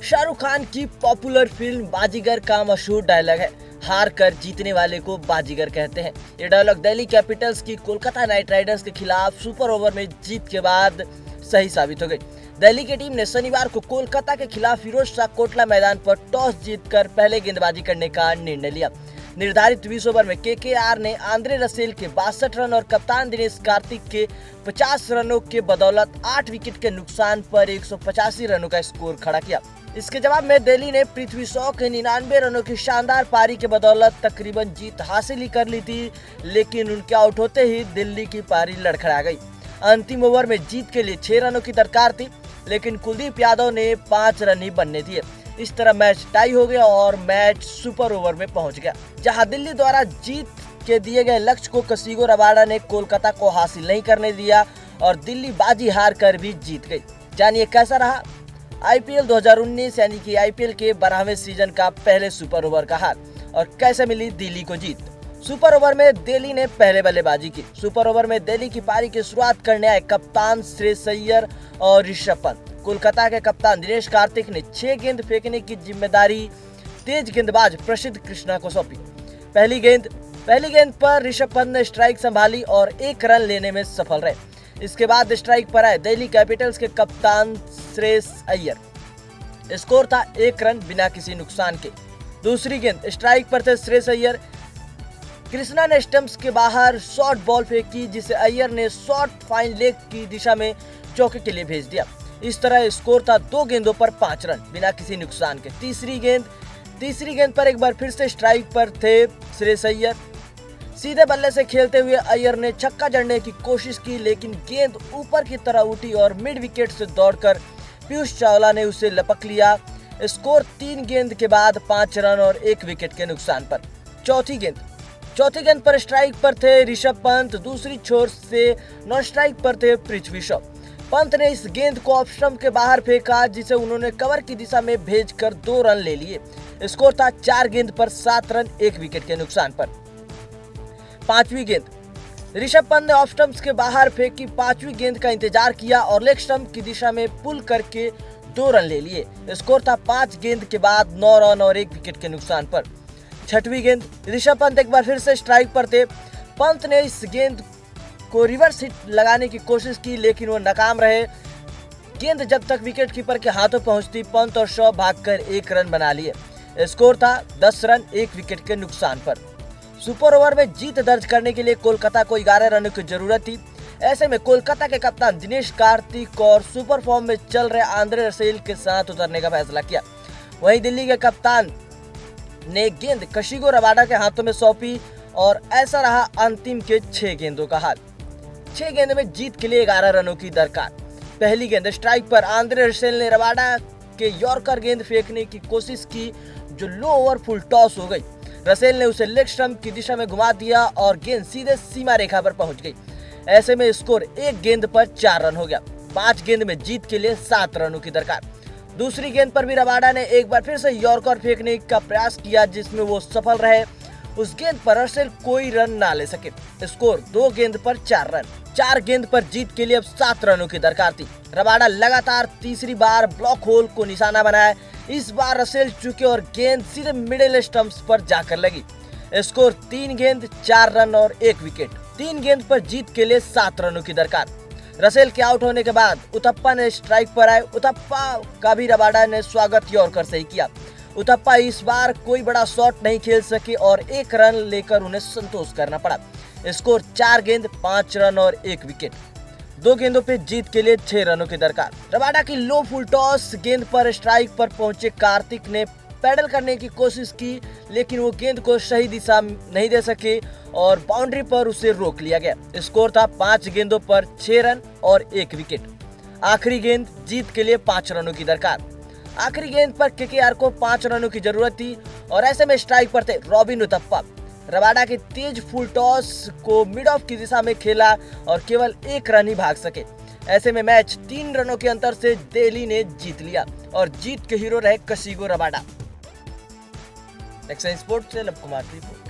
शाहरुख खान की popular film बाजीगर का मशहूर डायलॉग है, हार कर जीतने वाले को बाजीगर कहते हैं। ये डायलॉग दिल्ली कैपिटल्स की कोलकाता नाइट राइडर्स के खिलाफ सुपर ओवर में जीत के बाद सही साबित हो गई। दिल्ली की टीम ने शनिवार को कोलकाता के खिलाफ फिरोज शाह कोटला मैदान पर टॉस जीतकर पहले गेंदबाजी करने का निर्णय लिया। निर्धारित 20 ओवर में केकेआर ने आंद्रे रसेल के 62 रन और कप्तान दिनेश कार्तिक के 50 रनों के बदौलत 8 विकेट के नुकसान पर 185 रनों का स्कोर खड़ा किया। इसके जवाब में दिल्ली ने पृथ्वी शॉ के 99 रनों की शानदार पारी के बदौलत तकरीबन जीत हासिल ही कर ली थी, लेकिन उनके आउट होते ही दिल्ली की पारी लड़खड़ा गई। अंतिम ओवर में जीत के लिए 6 रनों की दरकार थी, लेकिन कुलदीप यादव ने 5 रन ही बनने दिए। इस तरह मैच टाई हो गया और मैच सुपर ओवर में पहुंच गया, जहां दिल्ली द्वारा जीत के दिए गए लक्ष्य को कसिगो रबाडा ने कोलकाता को हासिल नहीं करने दिया और दिल्ली बाजी हार कर भी जीत गई। जानिए कैसा रहा आईपीएल 2019 यानी कि आईपीएल के 12वें सीजन का पहले सुपर ओवर का हार और कैसे मिली दिल्ली को जीत। सुपर ओवर में दिल्ली ने पहले बल्लेबाजी की। सुपर ओवर में दिल्ली की पारी की शुरुआत करने आए कप्तान श्रेयस अय्यर और ऋषभ पंत। कोलकाता के कप्तान दिनेश कार्तिक ने 6 गेंद फेंकने की जिम्मेदारी तेज गेंदबाज प्रसिद्ध कृष्णा को सौंपी। पहली गेंद पर ऋषभ पंत ने स्ट्राइक संभाली और 1 रन लेने में सफल रहे। इसके बाद स्ट्राइक पर आए दिल्ली कैपिटल्स के कप्तान श्रेयस अय्यर। स्कोर था 1 रन बिना किसी नुकसान के। दूसरी गेंद स्ट्राइक पर थे श्रेयस अय्यर। कृष्णा ने स्टंप्स के बाहर शॉर्ट बॉल फेंकी, जिसे अय्यर ने शॉर्ट फाइन लेग की दिशा में चौके के लिए भेज दिया। इस तरह स्कोर था 2 गेंदों पर 5 रन बिना किसी नुकसान के। तीसरी गेंद पर एक बार फिर से स्ट्राइक पर थे श्रेयस अय्यर। सीधे बल्ले से खेलते हुए अय्यर ने छक्का जड़ने की कोशिश की, लेकिन गेंद ऊपर की तरह उठी और मिड विकेट से दौड़कर पीयूष चावला ने उसे लपक लिया। स्कोर 3 गेंद के बाद 5 रन और 1 विकेट के नुकसान पर। चौथी गेंद पर स्ट्राइक पर थे ऋषभ पंत। दूसरी छोर से नॉन स्ट्राइक पर थे पृथ्वी शॉ। पंत ने इस गेंद को ऑफ स्टंप के बाहर फेंका, जिसे उन्होंने कवर की दिशा में भेजकर 2 रन ले लिए। स्कोर था 4 गेंद पर 7 रन 1 विकेट के नुकसान पर। पांचवी गेंद ऋषभ पंत ने ऑफ स्टंप्स के बाहर फेंकी। 5वीं गेंद का इंतजार किया और लेग स्टंप की दिशा में पुल करके 2 रन ले लिए। स्कोर था 5 गेंद के बाद 9 रन और 1 विकेट के नुकसान पर। छठवीं गेंद ऋषभ पंत एक बार फिर से स्ट्राइक पर थे। पंत ने इस गेंद को रिवर्स हिट लगाने की कोशिश की, लेकिन वो नाकाम रहे। गेंद जब तक विकेट कीपर के हाथों पहुंचती, पंत और शॉ भागकर 1 रन बना लिए। स्कोर था 10 रन 1 विकेट के नुकसान पर। सुपर ओवर में जीत दर्ज करने के लिए कोलकाता को 11 रनों की जरूरत थी। ऐसे में कोलकाता के कप्तान दिनेश कार्तिक और सुपर फॉर्म में चल रहे आंद्रे रसेल के साथ उतरने का फैसला किया। वहीं दिल्ली के कप्तान ने गेंद कशिगो रबाडा के हाथों में सौंपी और ऐसा रहा अंतिम के 6 गेंदों का हाल। 6 गेंद में जीत के लिए 11 रनों की दरकार। पहली गेंद स्ट्राइक पर आंद्रे रसेल ने रबाडा के यॉर्कर गेंद फेंकने की कोशिश की, जो लो ओवर फुल टॉस हो गई। रसेल ने उसे लेग स्टंप की दिशा में घुमा दिया और गेंद सीधे सीमा रेखा पर पहुंच गई। ऐसे में स्कोर 1 गेंद पर 4 रन हो गया। 5 गेंद में जीत के लिए 7 रनों की दरकार। दूसरी गेंद पर भी रबाडा ने एक बार फिर से यॉर्कर फेंकने का प्रयास किया, जिसमें वो सफल रहे। उस गेंद पर रसेल कोई रन ना ले सके। स्कोर 2 गेंद पर 4 रन। 4 गेंद पर जीत के लिए अब 7 रनों की दरकार थी। रबाडा लगातार तीसरी बार ब्लॉक होल को निशाना बनाया। इस बार रसेल चुके और गेंद सीधे मिडिल स्टंप्स पर जाकर लगी। स्कोर 3 गेंद 4 रन और 1 विकेट। 3 गेंद पर जीत के लिए 7 रनों की दरकार। रसेल के आउट होने के बाद उथप्पा ने स्ट्राइक पर आए। उथप्पा का भी रबाडा ने स्वागत यॉर्कर से ही किया। उथप्पा इस बार कोई बड़ा शॉट नहीं खेल सके और 1 रन लेकर उन्हें संतोष करना पड़ा। स्कोर 4 गेंद 5 रन और 1 विकेट। 2 गेंदों पे जीत के लिए 6 रनों की दरकार। रबाडा की लो फुल टॉस गेंद पर स्ट्राइक पर पहुंचे कार्तिक ने पैडल करने की कोशिश की, लेकिन वो गेंद को सही दिशा नहीं दे सके और बाउंड्री पर उसे रोक लिया गया। स्कोर था 5 गेंदों पर 6 रन और 1 विकेट। आखिरी गेंद जीत के लिए 5 रनों की दरकार। आखिरी गेंद पर केकेआर को 5 रनों की जरूरत थी और ऐसे में स्ट्राइक पर थे रॉबिन उथप्पा। रबाडा के तेज फुल टॉस को मिड ऑफ की दिशा में खेला और केवल 1 रन ही भाग सके। ऐसे में मैच 3 रनों के अंतर से दिल्ली ने जीत लिया और जीत के हीरो रहे कसिगो रबाडा। नेक्स्ट स्पोर्ट्स से लव कुमार की रिपोर्ट।